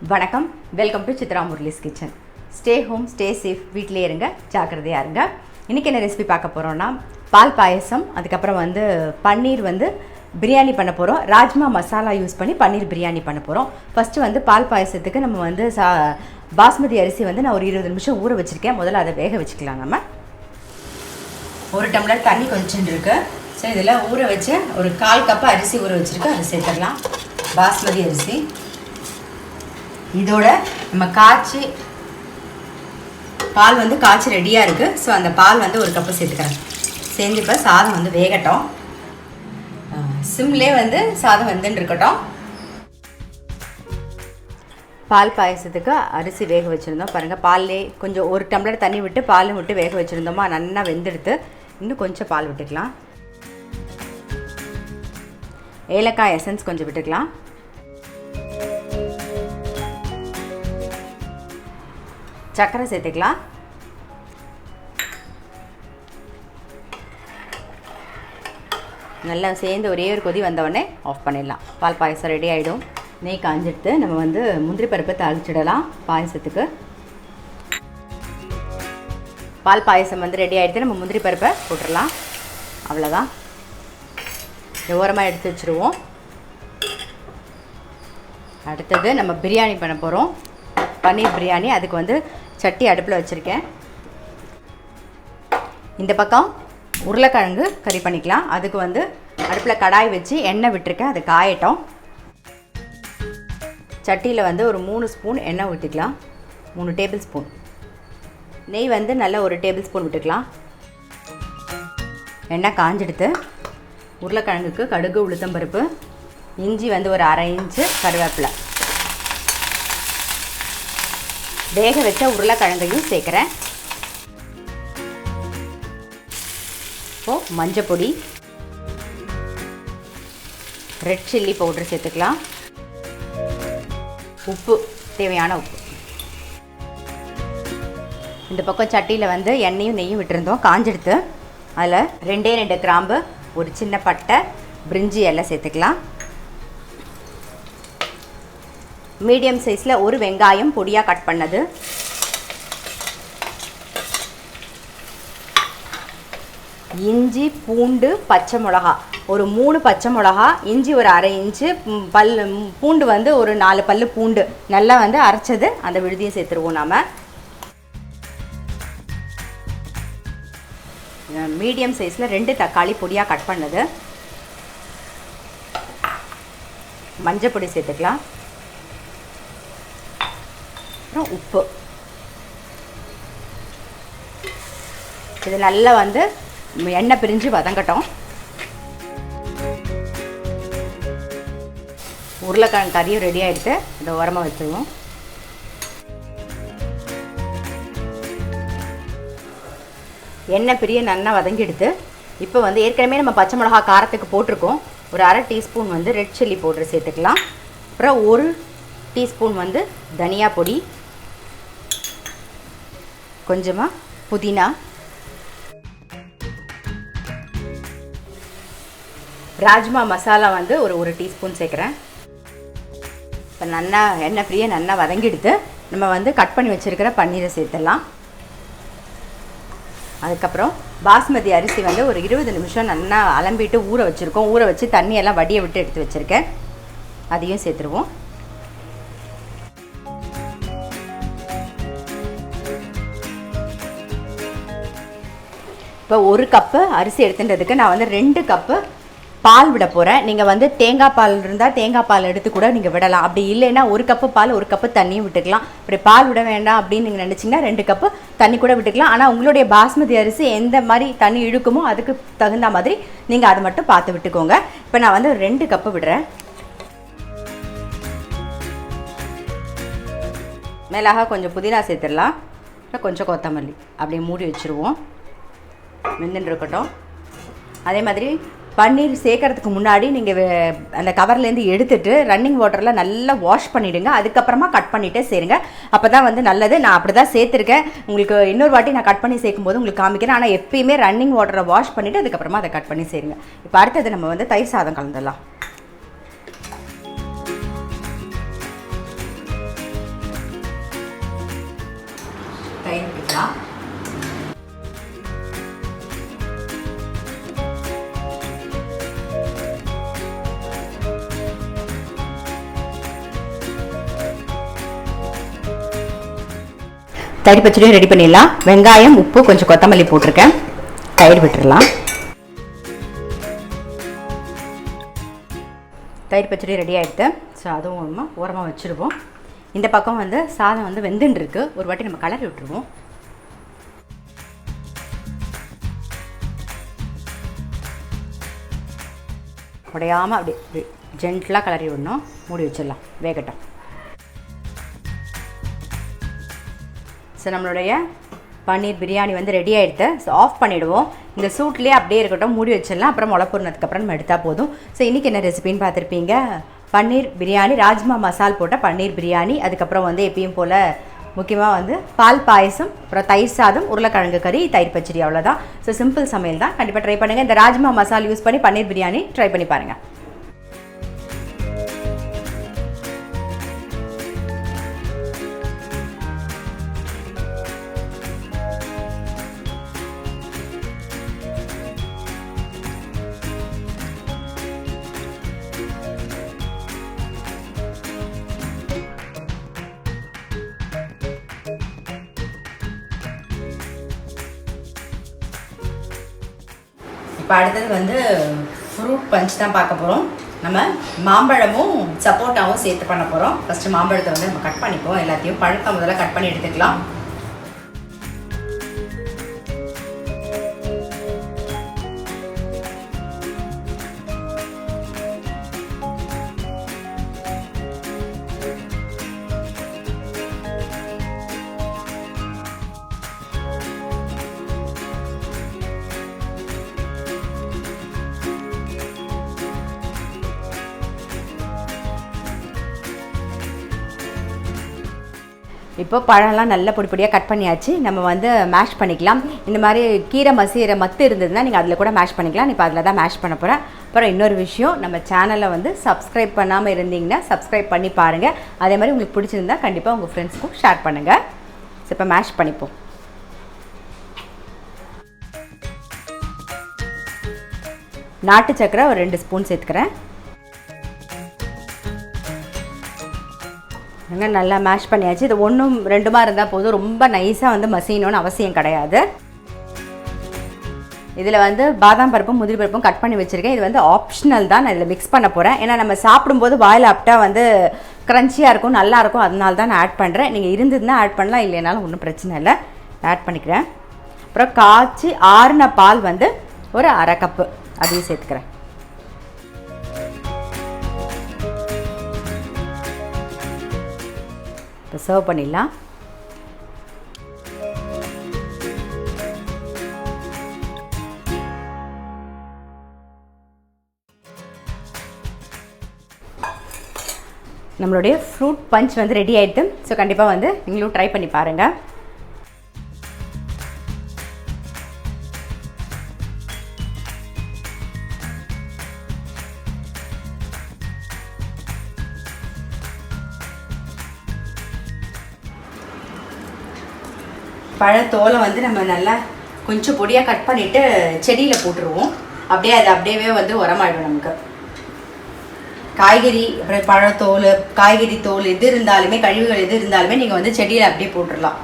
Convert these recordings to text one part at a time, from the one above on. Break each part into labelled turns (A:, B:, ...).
A: வணக்கம், welcome to Chitra Murali's kitchen. Stay home, stay safe, வீட்டிலே இருங்க, ஜாக்கிரதையாக இருங்க. இன்றைக்கி என்ன ரெசிபி பார்க்க போகிறோன்னா பால் பாயசம், அதுக்கப்புறம் பன்னீர் பிரியாணி பண்ண போகிறோம். ராஜ்மா மசாலா யூஸ் பண்ணி பன்னீர் பிரியாணி பண்ண போகிறோம். ஃபஸ்ட்டு பால் பாயசத்துக்கு நம்ம பாஸ்மதி அரிசி நான் ஒரு 20 நிமிஷம் ஊற வச்சுருக்கேன். முதல்ல அதை வேக வச்சுக்கலாம். நம்ம 1 டம்ளர் தண்ணி கொஞ்சம் இருக்குது. ஸோ இதில் ஊற வச்ச ஒரு 1/4 கப்பு அரிசி ஊற வச்சுருக்கேன். அதை சேர்த்துக்கலாம். பாஸ்மதி அரிசி இதோட நம்ம பால் காய்ச்சி ரெடியாக இருக்குது. ஸோ அந்த பால் 1 கப்பு சேர்த்துக்கிறேன். சேர்ந்து இப்போ சாதம் வேகட்டும். சிம்லேயே சாதம் இருக்கட்டும். பால் பாயசத்துக்கு அரிசி வேக வச்சுருந்தோம். பாருங்கள், பால்லே கொஞ்சம் 1 டம்ளர் தண்ணி விட்டு பாலும் விட்டு வேக வச்சுருந்தோமா, நல்லா வெந்தெடுத்து இன்னும் கொஞ்சம் பால் விட்டுக்கலாம். ஏலக்காய் எசன்ஸ் கொஞ்சம் விட்டுக்கலாம். சர்க்கரை சேர்த்துக்கலாம். நல்லா சேர்ந்து ஒரே ஒரு கொதி வந்தவுடனே ஆஃப் பண்ணிடலாம். பால் பாயசம் ரெடி ஆகிடும். நெய் காஞ்சிடுத்து நம்ம முந்திரி பருப்பை தாளிச்சிடலாம். பாயசத்துக்கு பால் பாயசம் ரெடி ஆகிடுது. நம்ம முந்திரி பருப்பை போட்டுடலாம். அவ்வளோதான். ஓரமாக எடுத்து வச்சுருவோம். அடுத்தது நம்ம பிரியாணி பண்ண போகிறோம். பன்னீர் பிரியாணி. அதுக்கு சட்டி அடுப்பில் வச்சுருக்கேன். இந்த பக்கம் உருளைக்கிழங்கு கறி பண்ணிக்கலாம். அதுக்கு அடுப்பில் கடாய் வச்சு எண்ணெய் விட்டுருக்கேன். அது காயட்டும். சட்டியில் ஒரு 3 ஸ்பூன் எண்ணெய் ஊற்றிக்கலாம். 3 டேபிள் ஸ்பூன் நெய் நல்ல 1 டேபிள் ஸ்பூன் விட்டுக்கலாம். எண்ணெய் காஞ்செடுத்து உருளைக்கிழங்குக்கு கடுகு, உளுத்தம்பருப்பு, இஞ்சி ஒரு 1/2 இன்ச்சு, கருவேப்பிலை, வேக வச்ச உருளைக்கிழங்கையும் சேர்க்குறேன். இப்போது மஞ்சள் பொடி, ரெட் சில்லி பவுடர் சேர்த்துக்கலாம். உப்பு, தேவையான உப்பு. இந்த பக்கம் சட்டியில் எண்ணெயும் நெய்யும் விட்டுருந்தோம். காஞ்செடுத்து அதில் 2 கிராம்பு, ஒரு சின்ன பட்டை, பிரிஞ்சி எல்லாம் சேர்த்துக்கலாம். மீடியம் சைஸில் ஒரு வெங்காயம் பொடியாக கட் பண்ணது, இஞ்சி, பூண்டு, பச்சை மிளகா ஒரு 3 பச்சை மிளகா, இஞ்சி ஒரு 1/2 இன்ச்சு, பூண்டு ஒரு 4 பல்லு பூண்டு நல்லா அரைச்சது அந்த விழுதியை சேர்த்துருவோம். நாம் மீடியம் சைஸில் 2 தக்காளி பொடியாக கட் பண்ணது, மஞ்சள் பொடி சேர்த்துக்கலாம். அப்புறம் உப்பு. இது நல்லா எண்ணெய் பிரிஞ்சு வதங்கட்டும். உருளைக்கிழங்கு கறியும் ரெடி ஆகிடுது. இதை உரமாக வச்சுருவோம். எண்ணெய் பிரிய நல்லா வதங்கிடுது. இப்போ ஏற்கனவே நம்ம பச்சை மிளகா காரத்துக்கு போட்டிருக்கோம். ஒரு 1/2 டீஸ்பூன் ரெட் சில்லி பவுடர் சேர்த்துக்கலாம். அப்புறம் 1 டீஸ்பூன் தனியா பொடி, கொஞ்சமாக புதினா, ராஜ்மா மசாலா ஒரு 1 டீஸ்பூன் சேர்க்குறேன். இப்போ நல்லா எண்ணெய் பிரிய நல்லா வதங்கிடுது. நம்ம கட் பண்ணி வச்சுருக்கிற பன்னீரை சேர்த்துடலாம். அதுக்கப்புறம் பாஸ்மதி அரிசி ஒரு 20 நிமிஷம் நல்லா அலம்பிட்டு ஊற வச்சுருக்கோம். ஊற வச்சு தண்ணியெல்லாம் வடியை விட்டு எடுத்து வச்சுருக்கேன். அதையும் சேர்த்துருவோம். இப்போ 1 கப்பு அரிசி எடுத்துன்றதுக்கு நான் 2 கப்பு பால் விட போகிறேன். நீங்கள் தேங்காய் பால் இருந்தால் தேங்காய் பால் எடுத்து கூட நீங்கள் விடலாம். அப்படி இல்லைன்னா 1 கப்பு பால் 1 கப்பு தண்ணியும் விட்டுக்கலாம். அப்படி பால் விட வேண்டாம் அப்படின்னு நீங்கள் நினச்சிங்கன்னா 2 கப்பு தண்ணி கூட விட்டுக்கலாம். ஆனால் உங்களுடைய பாஸ்மதி அரிசி எந்த மாதிரி தண்ணி இழுக்குமோ அதுக்கு தகுந்த மாதிரி நீங்கள் அதை மட்டும் பார்த்து விட்டுக்கோங்க. இப்போ நான் 2 கப்பு விடுறேன். மேலாக கொஞ்சம் புதினா சேர்த்துடலாம். அப்புறம் கொஞ்சம் கொத்தமல்லி அப்படியே மூடி வச்சுருவோம். வெந்துன்னு இருக்கட்டும். அதே மாதிரி பன்னீர் சேர்க்கறதுக்கு முன்னாடி நீங்கள் அந்த கவர்லேருந்து எடுத்துகிட்டு ரன்னிங் வாட்டரில் நல்லா வாஷ் பண்ணிவிடுங்க. அதுக்கப்புறமா கட் பண்ணிவிட்டு சேருங்க. அப்போ தான் நல்லது. நான் அப்படி தான் சேர்த்துருக்கேன். உங்களுக்கு இன்னொரு வாட்டி நான் கட் பண்ணி சேர்க்கும்போது உங்களுக்கு காமிக்கிறேன். ஆனால் எப்பயுமே ரன்னிங் வாட்டரை வாஷ் பண்ணிவிட்டு அதுக்கப்புறமா அதை கட் பண்ணி சேருங்க. இப்போ அடுத்தது நம்ம தயிர் சாதம் கலந்துடலாம். வச்சுக்கலாம். தயிர் பச்சடியும் ரெடி பண்ணிடலாம். வெங்காயம், உப்பு, கொஞ்சம் கொத்தமல்லி போட்டிருக்கேன். தயிர் விட்டுடலாம். தயிர் பச்சடி ரெடி ஆகிடுது. ஸோ அதுவும் ஓரமாக வச்சுருவோம். இந்த பக்கம் வந்து சாதம் வந்து வெந்துன்னு இருக்கு. ஒரு வாட்டி நம்ம கலரி விட்டுருவோம். உடையாமல் அப்படி ஜென்டலாக கலரி விடணும். மூடி வச்சிடலாம், வேகட்டும். ஸோ நம்மளுடைய பன்னீர் பிரியாணி வந்து ரெடி ஆகிடுது. ஸோ ஆஃப் பண்ணிவிடுவோம். இந்த சூட்லேயே அப்படியே இருக்கட்டும், மூடி வச்சிடலாம். அப்புறம் முளைப்புறதுக்கப்புறம் நம்ம எடுத்தால் போதும். ஸோ இன்றைக்கி என்ன ரெசிபின்னு பார்த்துருப்பீங்க. பன்னீர் பிரியாணி, ராஜ்மா மசால் போட்ட பன்னீர் பிரியாணி. அதுக்கப்புறம் வந்து எப்பயும் போல் முக்கியமாக வந்து பால் பாயசம், அப்புறம் தயிர் சாதம், உருளைக்கிழங்கு கறி, தயிர் பச்சடி. அவ்வளோதான். ஸோ சிம்பிள் சமையல் தான். கண்டிப்பாக ட்ரை பண்ணுங்கள். இந்த ராஜ்மா மசால் யூஸ் பண்ணி பன்னீர் பிரியாணி ட்ரை பண்ணி பாருங்கள். இப்போ அடுத்தது வந்து ஃப்ரூட் பஞ்ச் தான் பார்க்க போகிறோம். நம்ம மாம்பழமும் சப்போட்டாவும் சேர்த்து பண்ண போகிறோம். ஃபஸ்ட்டு மாம்பழத்தை வந்து நம்ம கட் பண்ணிப்போம். எல்லாத்தையும் பழத்தை முதல்ல கட் பண்ணி எடுத்துக்கலாம். இப்போ பழம்லாம் நல்லா பொடி பொடியாக கட் பண்ணியாச்சு. நம்ம வந்து மேஷ் பண்ணிக்கலாம். இந்த மாதிரி கீரை மசிகிற மத்து இருந்ததுன்னா நீங்கள் அதில் கூட மேஷ் பண்ணிக்கலாம். இப்போ அதில் தான் மேஷ் பண்ண போகிறேன். அப்புறம் இன்னொரு விஷயம், நம்ம சேனலில் வந்து சப்ஸ்கிரைப் பண்ணாமல் இருந்தீங்கன்னா சப்ஸ்கிரைப் பண்ணி பாருங்கள். அதே மாதிரி உங்களுக்கு பிடிச்சிருந்தா கண்டிப்பாக உங்கள் ஃப்ரெண்ட்ஸ்க்கும் ஷேர் பண்ணுங்கள். ஸோ இப்போ மேஷ் பண்ணிப்போம். நாட்டு சக்கரை ஒரு 2 ஸ்பூன் சேர்த்துக்கிறேன். நல்லா மேஷ் பண்ணியாச்சு. இது 1 2 இருந்தால் போதும். ரொம்ப நைஸாக வந்து மசியணும்னு அவசியம் கிடையாது. இதில் வந்து பாதாம் பருப்பும் முந்திரி பருப்பும் கட் பண்ணி வச்சுருக்கேன். இது வந்து ஆப்ஷனல் தான். நான் இதில் மிக்ஸ் பண்ண போகிறேன். ஏன்னா நம்ம சாப்பிடும்போது வாயில் ஆப்டா வந்து க்ரன்ச்சியாக இருக்கும், நல்லாயிருக்கும். அதனால தான் நான் ஆட் பண்ணுறேன். நீங்கள் இருந்ததுன்னா ஆட் பண்ணலாம், இல்லைனாலும் ஒன்றும் பிரச்சனை இல்லை. ஆட் பண்ணிக்கிறேன். அப்புறம் காய்ச்சி ஆறின பால் வந்து ஒரு 1/2 கப்பு அதையும் சேர்த்துக்கிறேன். இப்போ சர்வ் பண்ணிடலாம். நம்மளுடைய ஃப்ரூட் பஞ்ச் வந்து ரெடி ஆகிடுது. ஸோ கண்டிப்பாக வந்து நீங்களும் ட்ரை பண்ணி பாருங்கள். பழத்தோலை வந்து நம்ம நல்லா கொஞ்சம் பொடியாக கட் பண்ணிவிட்டு செடியில் போட்டுருவோம். அப்படியே அது அப்படியே வந்து உரமாயிடும் நமக்கு. காய்கறி, அப்புறம் பழத்தோல், காய்கறி தோல் எது இருந்தாலுமே, கழிவுகள் எது இருந்தாலுமே நீங்கள் வந்து செடியில் அப்படியே போட்டுடலாம்.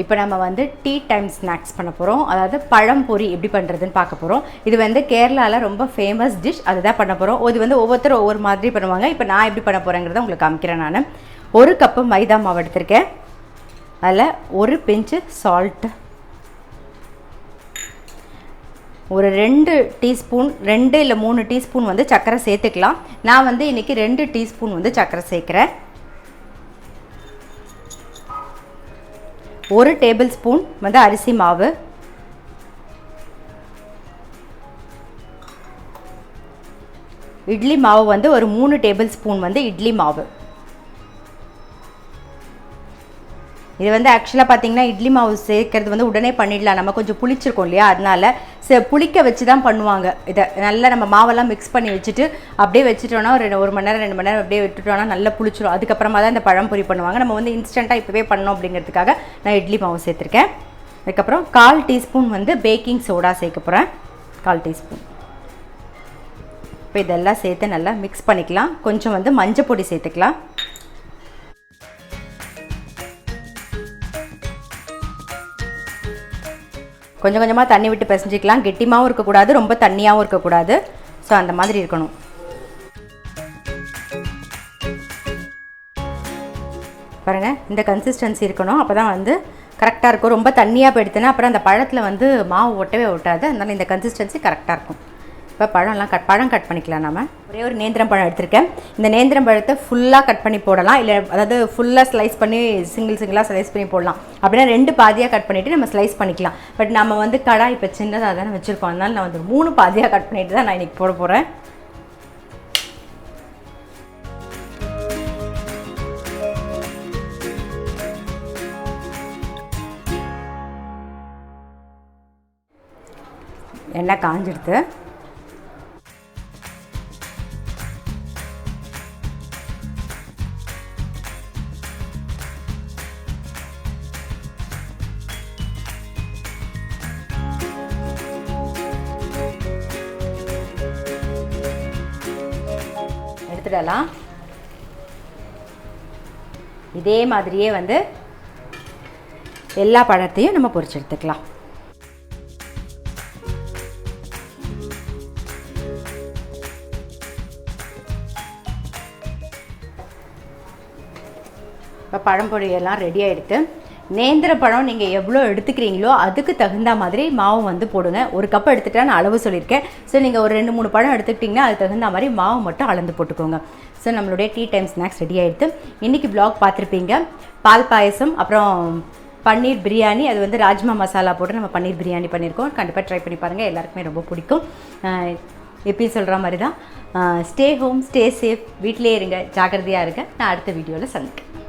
A: இப்போ நம்ம வந்து டீ டைம் ஸ்நாக்ஸ் பண்ண போகிறோம். அதாவது பழம் பொரி எப்படி பண்ணுறதுன்னு பார்க்க போகிறோம். இது வந்து கேரளாவில் ரொம்ப ஃபேமஸ் டிஷ். அதுதான் பண்ண போகிறோம். இது வந்து ஒவ்வொருத்தரும் ஒவ்வொரு மாதிரி பண்ணுவாங்க. இப்போ நான் எப்படி பண்ண போகிறேங்கிறத உங்களுக்கு காமிக்கிறேன். நான் 1 கப்பு மைதா மாவு எடுத்திருக்கேன். அதில் 1 பிஞ்சு சால்ட்டு, ஒரு 2 டீஸ்பூன், 2 இல்லை 3 டீஸ்பூன் வந்து சர்க்கரை சேர்த்துக்கலாம். நான் வந்து இன்றைக்கி 2 டீஸ்பூன் வந்து சர்க்கரை சேர்க்குறேன். 1 டேபிள் ஸ்பூன் வந்து அரிசி மாவு, இட்லி மாவு வந்து ஒரு 3 டேபிள் ஸ்பூன் வந்து இட்லி மாவு, இது வந்து ஆக்சுவலாக பார்த்தீங்கன்னா இட்லி மாவு சேர்க்கறது வந்து உடனே பண்ணிடலாம், நம்ம கொஞ்சம் புளிச்சிருக்கோம் இல்லையா, அதனால புளிக்க வச்சு தான் பண்ணுவாங்க. இதை நல்லா நம்ம மாவெல்லாம் மிக்ஸ் பண்ணி வச்சுட்டு அப்படியே வச்சுட்டோன்னா ஒரு மணி நேரம் 2 மணி நேரம் அப்படியே விட்டுட்டோன்னா நல்லா புளிச்சிடும். அதுக்கப்புறமா தான் இந்த பழம்பொரி பண்ணுவாங்க. நம்ம வந்து இன்ஸ்டண்ட்டாக இப்போவே பண்ணோம் அப்படிங்கிறதுக்காக நான் இட்லி மாவு சேர்த்துருக்கேன். அதுக்கப்புறம் 1/4 டீஸ்பூன் வந்து பேக்கிங் சோடா சேர்க்க போகிறேன், 1/4 டீஸ்பூன். இப்போ இதெல்லாம் சேர்த்து நல்லா மிக்ஸ் பண்ணிக்கலாம். கொஞ்சம் வந்து மஞ்சள் பொடி சேர்த்துக்கலாம். கொஞ்சம் கொஞ்சமாக தண்ணி விட்டு பிசைஞ்சிக்கலாம். கெட்டிமாகவும் இருக்கக்கூடாது, ரொம்ப தண்ணியாகவும் இருக்கக்கூடாது. ஸோ அந்த மாதிரி இருக்கணும். பாருங்கள், இந்த கன்சிஸ்டன்சி இருக்கணும். அப்போ தான் வந்து கரெக்டாக இருக்கும். ரொம்ப தண்ணியாக போயிடுத்துன்னா அப்புறம் அந்த பழத்தில் வந்து மாவு ஒட்டவே ஒட்டாது. அதனால் இந்த கன்சிஸ்டன்சி கரெக்டாக இருக்கும். இப்போ பழம் கட் பண்ணிக்கலாம். நம்ம ஒரே ஒரு நேந்திரம் பழம் எடுத்திருக்கேன். இந்த நேந்திரம் பழத்தை ஃபுல்லாக கட் பண்ணி போடலாம், இல்லை அதாவது ஃபுல்லாக ஸ்லைஸ் பண்ணி சிங்கிளாக ஸ்லைஸ் பண்ணி போடலாம். அப்படின்னா 2 பாதியாக கட் பண்ணிவிட்டு நம்ம ஸ்லைஸ் பண்ணிக்கலாம். பட் நம்ம வந்து கடாய் இப்போ சின்னதாக தானே வச்சுருக்கோம், அதனால் நான் வந்து 3 பாதியாக கட் பண்ணிவிட்டு தான் நான் இன்றைக்கி போட போகிறேன். எண்ணெய் காஞ்சிடுது. எடுத்துடலாம். இதே மாதிரியே வந்து எல்லா பழத்தையும் நம்ம பொரிச்சு எடுத்துக்கலாம். இப்போ பழம்பொரியெல்லாம் ரெடி ஆகிடுது. நேந்திர பழம் நீங்கள் எவ்வளோ எடுத்துக்கிறீங்களோ அதுக்கு தகுந்த மாதிரி மாவு வந்து போடுங்க. 1 கப் எடுத்துகிட்டா நான் அளவு சொல்லியிருக்கேன். ஸோ நீங்கள் ஒரு 2-3 பழம் எடுத்துக்கிட்டிங்கன்னா அதுக்கு தகுந்த மாதிரி மாவு மட்டும் அளந்து போட்டுக்கோங்க. ஸோ நம்மளுடைய டீ டைம் ஸ்நாக்ஸ் ரெடி ஆகிடுது. இன்றைக்கி வ்ளாக் பார்த்துருப்பீங்க. பால் பாயசம், அப்புறம் பன்னீர் பிரியாணி, அது வந்து ராஜ்மா மசாலா போட்டு நம்ம பன்னீர் பிரியாணி பண்ணியிருக்கோம். கண்டிப்பாக ட்ரை பண்ணி பாருங்கள், எல்லாருக்குமே ரொம்ப பிடிக்கும். எப்பயும் சொல்கிற மாதிரி தான், ஸ்டே ஹோம், ஸ்டே சேஃப், வீட்டிலே இருங்க, ஜாக்கிரதையாக இருங்க. நான் அடுத்த வீடியோவில் சந்திக்கிறேன்.